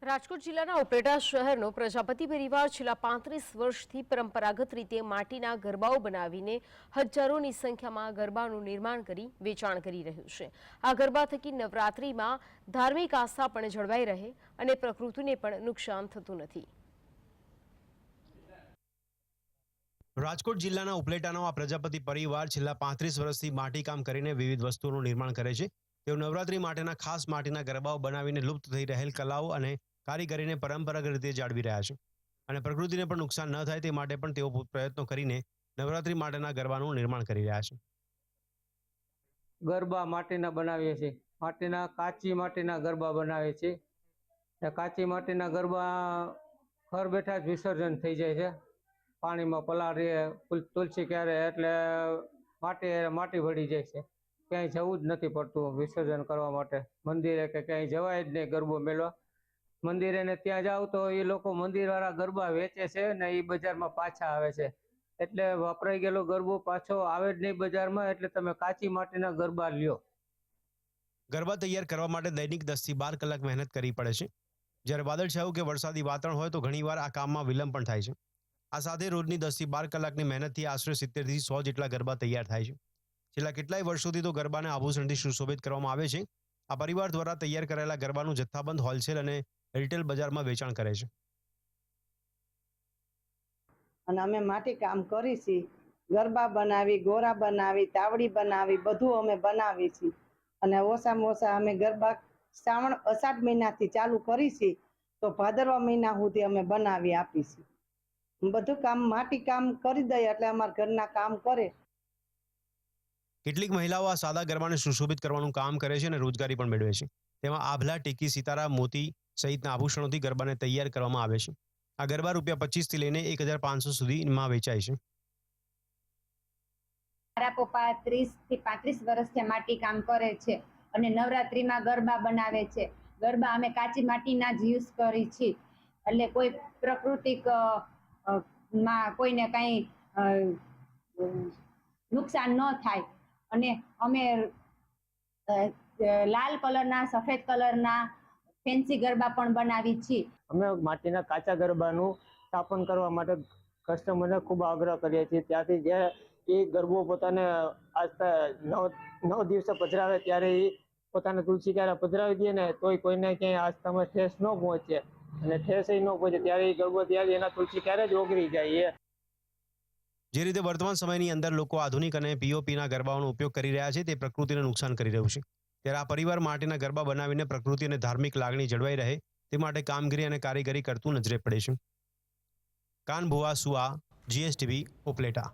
રાજકોટ જિલ્લાના ઉપલેટા શહેરનો પ્રજાપતિ પરિવાર છેલ્લા 35 વર્ષથી પરંપરાગત રીતે માટીના ગરબાઓ બનાવીને હજારોની સંખ્યામાં ગરબાનું નિર્માણ કરી વેચાણ કરી રહ્યું છે। આ ગરબા થકી નવરાત્રિમાં ધાર્મિક આસ્થા પણ જળવાઈ રહે અને પ્રકૃતિને પણ નુકસાન થતું નથી। રાજકોટ જિલ્લાના ઉપલેટાનો આ પ્રજાપતિ પરિવાર છેલ્લા 35 વર્ષથી માટીકામ કરીને વિવિધ વસ્તુઓનું નિર્માણ કરે છે। તેઓ નવરાત્રી માટેના ખાસ માટીના ગરબાઓ બનાવીને લુપ્ત થઈ રહેલ કલાઓ અને કારીગરીને પરંપરાગત રીતે જાળવી રહ્યા છે અને પ્રકૃતિને પણ નુકસાન ન થાય તે માટે પણ તેઓ પ્રયત્નો કરીને નવરાત્રી માટેના ગરબાનું નિર્માણ કરી રહ્યા છે। ગરબા માટીના બનાવીએ છીએ, કાચી માટીના ગરબા બનાવીએ છીએ। કાચી માટીના ગરબા ઘર બેઠા જ વિસર્જન થઈ જાય છે। પાણીમાં પલાળીએ, તુલસી ક્યારે એટલે માટી ભળી જાય છે। ક્યાંય જવું જ નથી પડતું વિસર્જન કરવા માટે, મંદિરે કે ક્યાંય જવાય જ નહીં ગરબો મેળવા। મંદિરે ને ત્યાં જાવ તો એ લોકો મંદિરવાળા ગરબા વેચે છે ને એ બજારમાં પાછા આવે છે, એટલે વપરાઈ ગયેલો ગરબો પાછો આવે જ નહીં બજારમાં, એટલે તમે કાચી માટીના ગરબા લ્યો। ગરબા તૈયાર કરવા માટે દૈનિક 10 થી 12 કલાક મહેનત કરવી પડે છે। જ્યારે વાદળછાયું કે વરસાદી વાતાવરણ હોય તો ઘણીવાર આ કામમાં વિલંબ પણ થાય છે। આ સાથે રોજની 10 થી 12 કલાકની મહેનતથી આશરે 70 થી 100 જેટલા ગરબા તૈયાર થાય છે। છેલ્લા કેટલાય વર્ષોથી તો ગરબાને આભૂષણથી સુશોભિત કરવામાં આવે છે। આ પરિવાર દ્વારા તૈયાર કરાયેલા ગરબાનું જથ્થાબંધ હોલસેલ અને રિટેલ બજારમાં વેચાણ કરે છે। અને અમે માટી કામ કરી છીએ, ગરબા બનાવી, ગોરા બનાવી, તાવડી બનાવી, બધું અમે બનાવી છીએ। અને ઓછામાં ઓછા અમે ગરબા શ્રાવણ અષાઢ મહિનાથી ચાલુ કરી છીએ તો ભાદરવા મહિના સુધી અમે બનાવી આપી છીએ। બધું કામ માટી કામ કરી દઈએ એટલે અમારા ઘરના કામ કરે। કેટલીક મહિલાઓ આ સાદા ગરબાને સુશોભિત કરવાનું કામ કરે છે અને રોજગારી પણ મેળવે છે। તેમાં આભલા, ટીકી, સિતારા, મોતી સહિતના આભૂષણોથી ગરબાને તૈયાર કરવામાં આવે છે। આ ગરબા ₹25 થી લઈને 1500 સુધીમાં વેચાય છે। મારા પપ્પા 30 થી 35 વર્ષથી માટી કામ કરે છે અને નવરાત્રીમાં ગરબા બનાવે છે। ગરબા અમે કાચી માટીના જ યુઝ કરી છીએ, એટલે કોઈ પ્રાકૃતિક માં કોઈને કાંઈ નુકસાન ન થાય। અને અમે લાલ કલરના, સફેદ કલરના ફેન્સી ગરબા પણ બનાવી છીએ। અમે માટીના કાચા ગરબાનું સ્થાપન કરવા માટે કસ્ટમરને ખૂબ આગ્રહ કરીએ છીએ। ત્યાંથી જે એ ગરબો પોતાને આસ્થા 9 દિવસે પધરાવે ત્યારે એ પોતાને તુલસી ક્યારે પધરાવી દે ને તોય કોઈને ક્યાંય આસ્થામાં ઠેસ ન પહોંચે, અને ઠેસ ન પહોંચે ત્યારે એ ગરબો ત્યારે એના તુલસી ક્યારે જ ઓગળી જાય। જે રીતે વર્તમાન સમયની અંદર લોકો આધુનિક અને પીઓપીના ગરબાઓનો ઉપયોગ કરી રહ્યા છે તે પ્રકૃતિને નુકસાન કરી રહ્યું છે। ત્યારે આ પરિવાર માટીના ગરબા બનાવીને પ્રકૃતિ અને ધાર્મિક લાગણી જળવાઈ રહે તે માટે કામગીરી અને કારીગરી કરતું નજરે પડે છે। કાનભુઆ સુઆ, GSTV, ઉપલેટા।